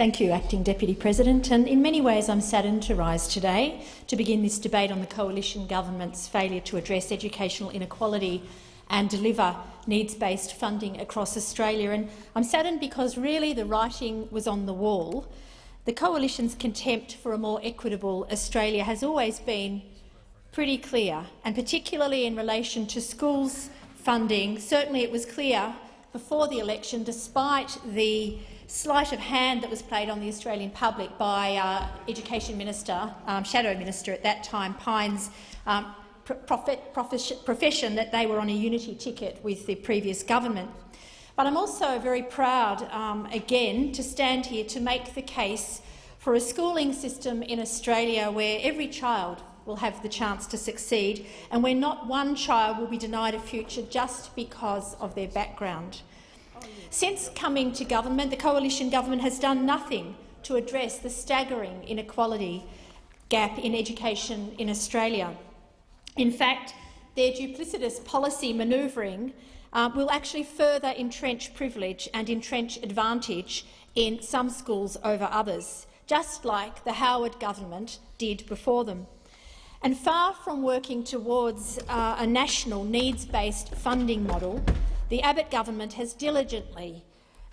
Thank you, Acting Deputy President. And in many ways I'm saddened to rise today to begin this debate on the Coalition Government's failure to address educational inequality and deliver needs-based funding across Australia. And I'm saddened because really the writing was on the wall. The Coalition's contempt for a more equitable Australia has always been pretty clear, and particularly in relation to schools funding. Certainly it was clear before the election, despite the sleight of hand that was played on the Australian public by Education Minister, Shadow Minister at that time, Pyne's profession that they were on a unity ticket with the previous government. But I'm also very proud, again, to stand here to make the case for a schooling system in Australia where every child will have the chance to succeed and where not one child will be denied a future just because of their background. Since coming to government, the Coalition Government has done nothing to address the staggering inequality gap in education in Australia. In fact, their duplicitous policy manoeuvring will actually further entrench privilege and entrench advantage in some schools over others, just like the Howard government did before them. And far from working towards a national needs-based funding model, the Abbott government has diligently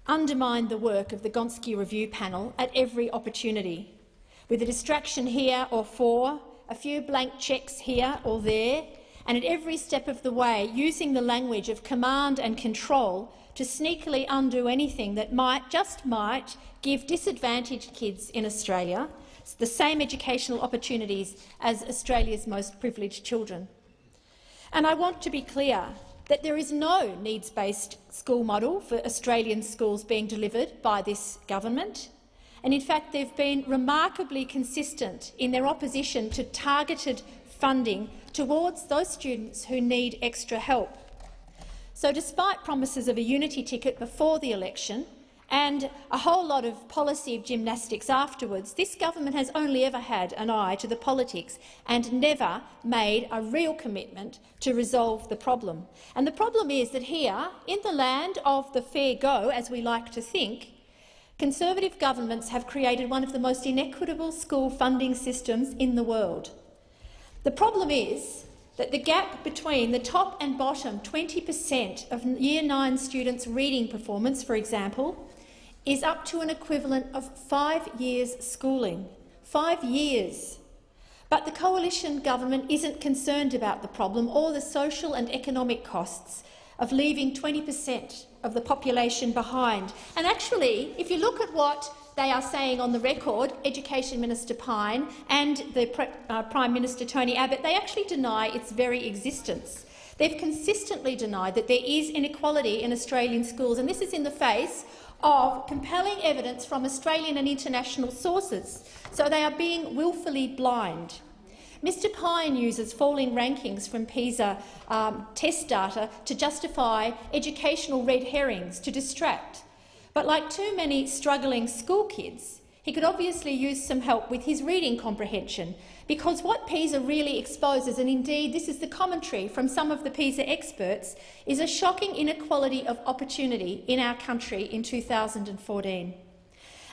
undermined the work of the Gonski review panel at every opportunity, with a distraction here or for, a few blank cheques here or there, and at every step of the way using the language of command and control to sneakily undo anything that just might give disadvantaged kids in Australia the same educational opportunities as Australia's most privileged children. And I want to be clear that there is no needs-based school model for Australian schools being delivered by this government. And in fact, they've been remarkably consistent in their opposition to targeted funding towards those students who need extra help. So despite promises of a unity ticket before the election and a whole lot of policy gymnastics afterwards, this government has only ever had an eye to the politics and never made a real commitment to resolve the problem. And the problem is that here, in the land of the fair go, as we like to think, Conservative governments have created one of the most inequitable school funding systems in the world. The problem is that the gap between the top and bottom 20% of Year 9 students' reading performance, for example, is up to an equivalent of 5 years' schooling. 5 years. But the Coalition Government isn't concerned about the problem or the social and economic costs of leaving 20% of the population behind. And actually, if you look at what they are saying on the record, Education Minister Pyne and the Prime Minister Tony Abbott, they actually deny its very existence. They've consistently denied that there is inequality in Australian schools, and this is in the face of compelling evidence from Australian and international sources. So they are being willfully blind. Mr Pyne uses falling rankings from PISA test data to justify educational red herrings to distract. But like too many struggling school kids, he could obviously use some help with his reading comprehension, because what PISA really exposes, and indeed this is the commentary from some of the PISA experts, is a shocking inequality of opportunity in our country in 2014.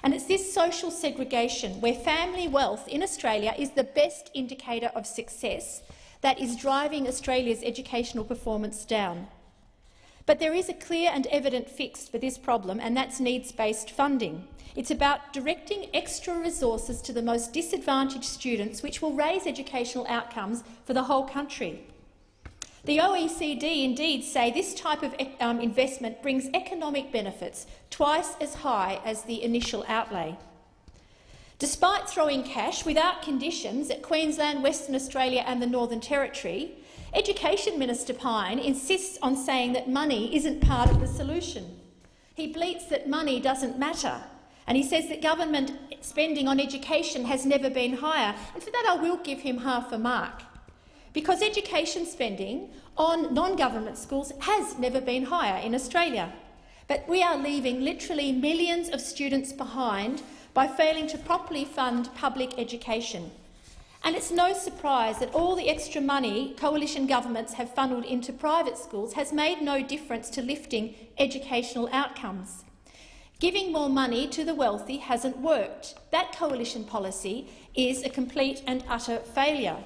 And it's this social segregation, where family wealth in Australia is the best indicator of success, that is driving Australia's educational performance down. But there is a clear and evident fix for this problem, and that's needs-based funding. It's about directing extra resources to the most disadvantaged students, which will raise educational outcomes for the whole country. The OECD indeed say this type of investment brings economic benefits twice as high as the initial outlay. Despite throwing cash without conditions at Queensland, Western Australia and the Northern Territory, Education Minister Pyne insists on saying that money isn't part of the solution. He bleats that money doesn't matter, and he says that government spending on education has never been higher, and for that I will give him half a mark, because education spending on non-government schools has never been higher in Australia. But we are leaving literally millions of students behind by failing to properly fund public education. And it's no surprise that all the extra money coalition governments have funnelled into private schools has made no difference to lifting educational outcomes. Giving more money to the wealthy hasn't worked. That coalition policy is a complete and utter failure.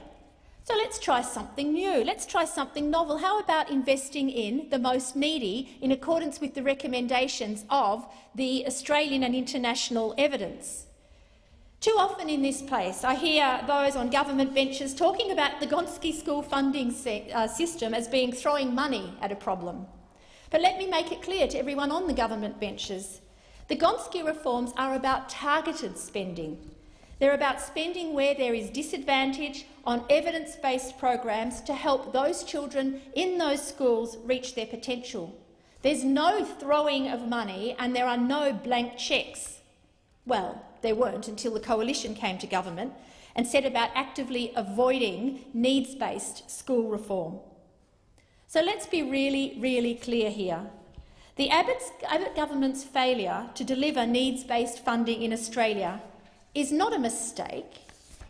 So let's try something new. Let's try something novel. How about investing in the most needy in accordance with the recommendations of the Australian and international evidence? Too often in this place I hear those on government benches talking about the Gonski school funding system as being throwing money at a problem. But let me make it clear to everyone on the government benches. The Gonski reforms are about targeted spending. They're about spending where there is disadvantage on evidence-based programs to help those children in those schools reach their potential. There's no throwing of money and there are no blank cheques. Well, there weren't until the coalition came to government and set about actively avoiding needs-based school reform. So let's be really, really clear here. The Abbott government's failure to deliver needs-based funding in Australia is not a mistake.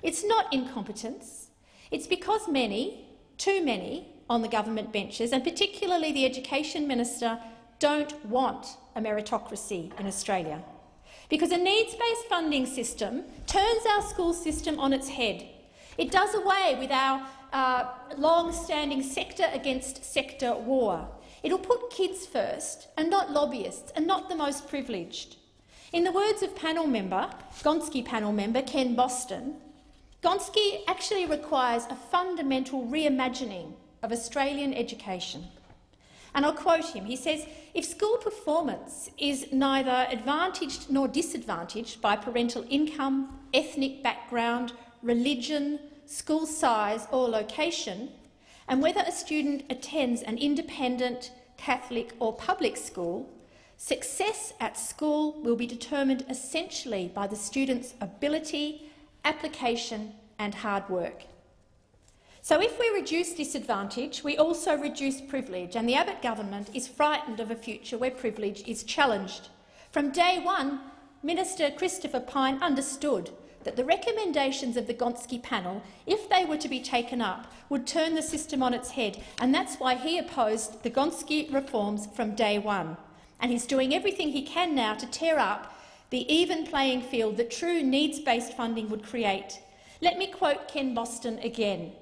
It's not incompetence. It's because many, too many, on the government benches, and particularly the Education Minister, don't want a meritocracy in Australia. Because a needs-based funding system turns our school system on its head. It does away with our long-standing sector-against-sector war. It'll put kids first and not lobbyists and not the most privileged. In the words of Gonski panel member Ken Boston, Gonski actually requires a fundamental reimagining of Australian education. And I'll quote him. He says, "If school performance is neither advantaged nor disadvantaged by parental income, ethnic background, religion, school size or location, and whether a student attends an independent, Catholic or public school, success at school will be determined essentially by the student's ability, application and hard work." So if we reduce disadvantage, we also reduce privilege, and the Abbott government is frightened of a future where privilege is challenged. From day one, Minister Christopher Pyne understood that the recommendations of the Gonski panel, if they were to be taken up, would turn the system on its head, and that's why he opposed the Gonski reforms from day one. And he's doing everything he can now to tear up the even playing field that true needs-based funding would create. Let me quote Ken Boston again.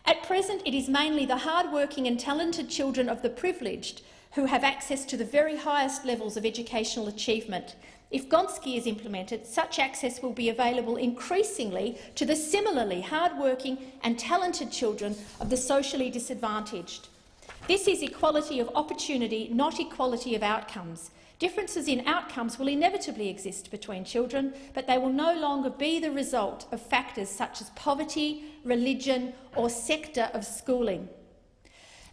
"At present, it is mainly the hard-working and talented children of the privileged who have access to the very highest levels of educational achievement. If Gonski is implemented, such access will be available increasingly to the similarly hard-working and talented children of the socially disadvantaged. This is equality of opportunity, not equality of outcomes. Differences in outcomes will inevitably exist between children, but they will no longer be the result of factors such as poverty, religion or sector of schooling."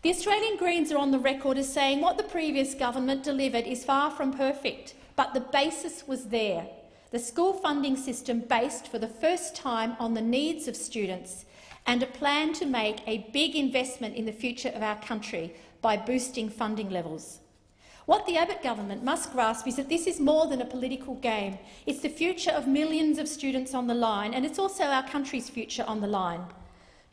The Australian Greens are on the record as saying what the previous government delivered is far from perfect, but the basis was there. The school funding system based for the first time on the needs of students and a plan to make a big investment in the future of our country by boosting funding levels. What the Abbott government must grasp is that this is more than a political game. It's the future of millions of students on the line, and it's also our country's future on the line.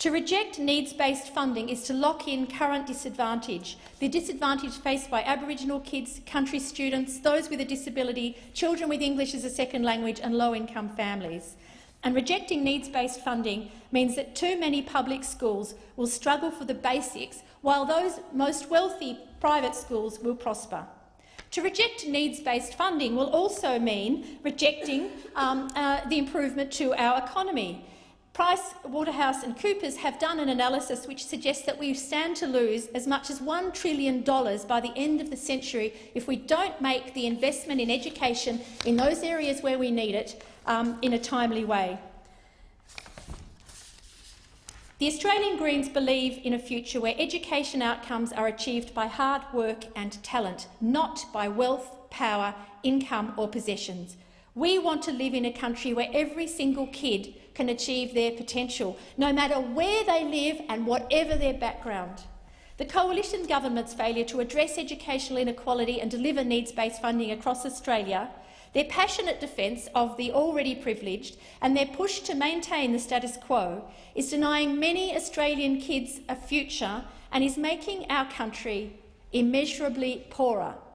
To reject needs-based funding is to lock in current disadvantage, the disadvantage faced by Aboriginal kids, country students, those with a disability, children with English as a second language and low-income families. And rejecting needs-based funding means that too many public schools will struggle for the basics, while those most wealthy private schools will prosper. To reject needs-based funding will also mean rejecting the improvement to our economy. Price Waterhouse and Coopers have done an analysis which suggests that we stand to lose as much as $1 trillion by the end of the century if we don't make the investment in education in those areas where we need it in a timely way. The Australian Greens believe in a future where education outcomes are achieved by hard work and talent, not by wealth, power, income or possessions. We want to live in a country where every single kid can achieve their potential, no matter where they live and whatever their background. The coalition government's failure to address educational inequality and deliver needs-based funding across Australia, their passionate defence of the already privileged and their push to maintain the status quo is denying many Australian kids a future and is making our country immeasurably poorer